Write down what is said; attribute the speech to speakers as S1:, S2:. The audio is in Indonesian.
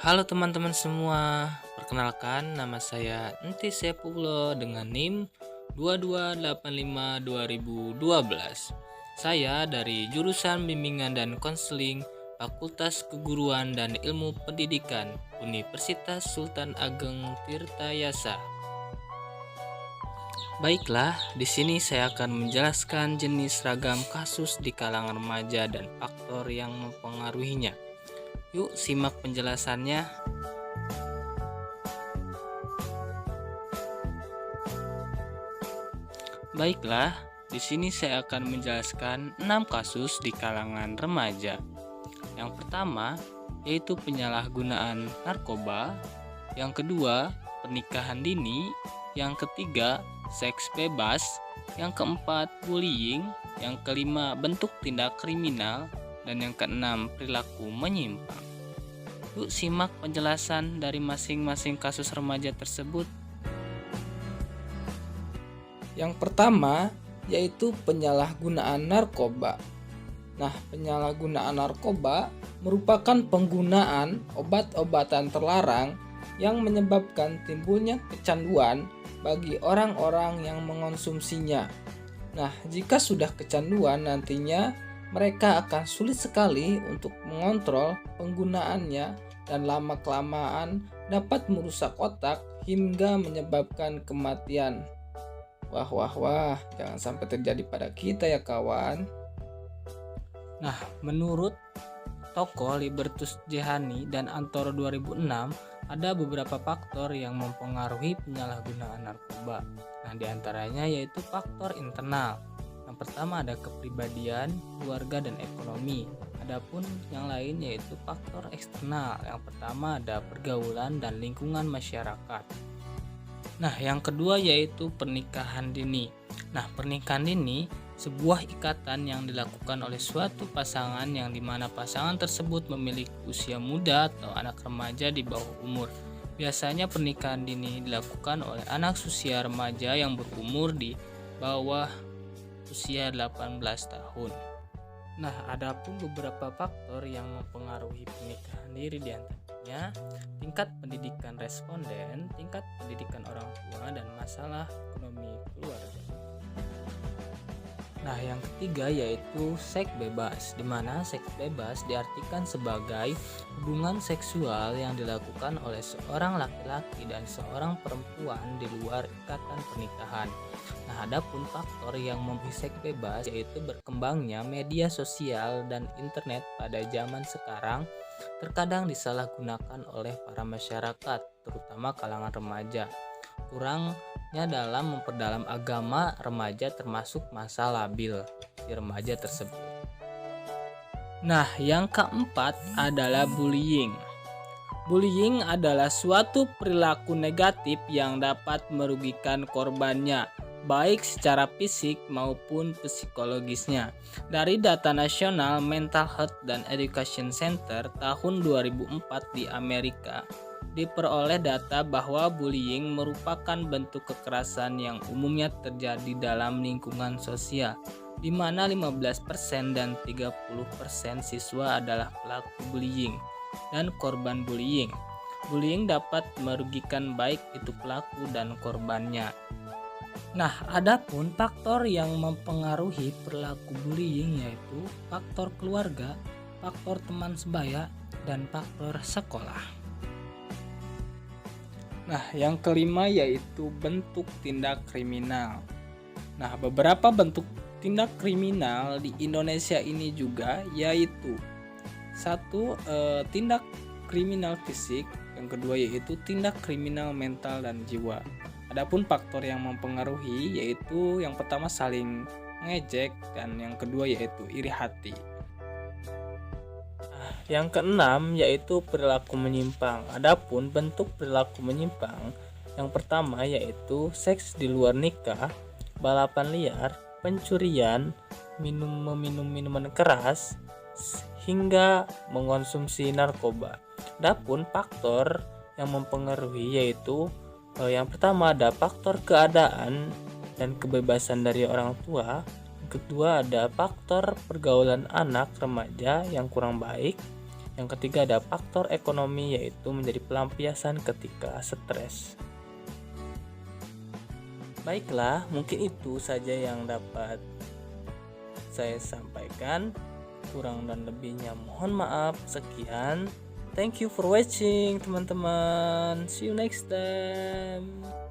S1: Halo teman-teman semua, perkenalkan nama saya Enti Sepullo dengan NIM 2285-2012. Saya dari jurusan Bimbingan dan Konseling Fakultas Keguruan dan Ilmu Pendidikan Universitas Sultan Ageng Tirtayasa. Baiklah, di sini saya akan menjelaskan jenis ragam kasus di kalangan remaja dan faktor yang mempengaruhinya. Yuk simak penjelasannya. Baiklah, di sini saya akan menjelaskan 6 kasus di kalangan remaja. Yang pertama, yaitu penyalahgunaan narkoba. Yang kedua, pernikahan dini. Yang ketiga, seks bebas. Yang keempat, bullying. Yang kelima, bentuk tindak kriminal. Dan yang keenam, perilaku menyimpang. Yuk simak penjelasan dari masing-masing kasus remaja tersebut.
S2: Yang pertama yaitu penyalahgunaan narkoba. Nah, penyalahgunaan narkoba merupakan penggunaan obat-obatan terlarang yang menyebabkan timbulnya kecanduan bagi orang-orang yang mengonsumsinya. Nah, jika sudah kecanduan nantinya mereka akan sulit sekali untuk mengontrol penggunaannya dan lama-kelamaan dapat merusak otak hingga menyebabkan kematian. Wah, jangan sampai terjadi pada kita ya kawan.
S1: Nah, menurut toko Libertus Jehani dan Antoro 2006, ada beberapa faktor yang mempengaruhi penyalahgunaan narkoba. Nah, diantaranya yaitu faktor internal. Yang pertama ada kepribadian, keluarga, dan ekonomi. Adapun yang lain yaitu faktor eksternal. Yang pertama ada pergaulan dan lingkungan masyarakat. Nah, yang kedua yaitu pernikahan dini. Nah, pernikahan dini sebuah ikatan yang dilakukan oleh suatu pasangan yang dimana pasangan tersebut memiliki usia muda atau anak remaja di bawah umur. Biasanya pernikahan dini dilakukan oleh anak usia remaja yang berumur di bawah usia 18 tahun. Nah, adapun beberapa faktor yang mempengaruhi pernikahan dini diantaranya tingkat pendidikan responden, tingkat pendidikan orang tua, dan masalah ekonomi keluarga. Nah, yang ketiga yaitu seks bebas, di mana seks bebas diartikan sebagai hubungan seksual yang dilakukan oleh seorang laki-laki dan seorang perempuan di luar ikatan pernikahan. Nah, adapun faktor yang membuat seks bebas yaitu berkembangnya media sosial dan internet pada zaman sekarang terkadang disalahgunakan oleh para masyarakat, terutama kalangan remaja. Kurangnya dalam memperdalam agama remaja termasuk masa labil di remaja tersebut. Nah, yang keempat adalah bullying. Bullying adalah suatu perilaku negatif yang dapat merugikan korbannya, baik secara fisik maupun psikologisnya. Dari data nasional Mental Health dan Education Center tahun 2004 di Amerika, diperoleh data bahwa bullying merupakan bentuk kekerasan yang umumnya terjadi dalam lingkungan sosial, di mana 15% dan 30% siswa adalah pelaku bullying dan korban bullying. Bullying dapat merugikan baik itu pelaku dan korbannya. Nah, adapun faktor yang mempengaruhi perilaku bullying yaitu faktor keluarga, faktor teman sebaya, dan faktor sekolah. Nah, yang kelima yaitu bentuk tindak kriminal. Nah, beberapa bentuk tindak kriminal di Indonesia ini juga yaitu satu, tindak kriminal fisik, yang kedua yaitu tindak kriminal mental dan jiwa. Adapun faktor yang mempengaruhi yaitu yang pertama saling mengejek dan yang kedua yaitu iri hati. Yang keenam yaitu perilaku menyimpang. Adapun bentuk perilaku menyimpang yang pertama yaitu seks di luar nikah, balapan liar, pencurian, meminum minuman keras, hingga mengonsumsi narkoba. Adapun faktor yang mempengaruhi yaitu yang pertama ada faktor keadaan dan kebebasan dari orang tua. Kedua ada faktor pergaulan anak remaja yang kurang baik. Yang ketiga ada faktor ekonomi, yaitu menjadi pelampiasan ketika stres. Baiklah, mungkin itu saja yang dapat saya sampaikan. Kurang dan lebihnya mohon maaf. Sekian. Thank you for watching teman-teman. See you next time.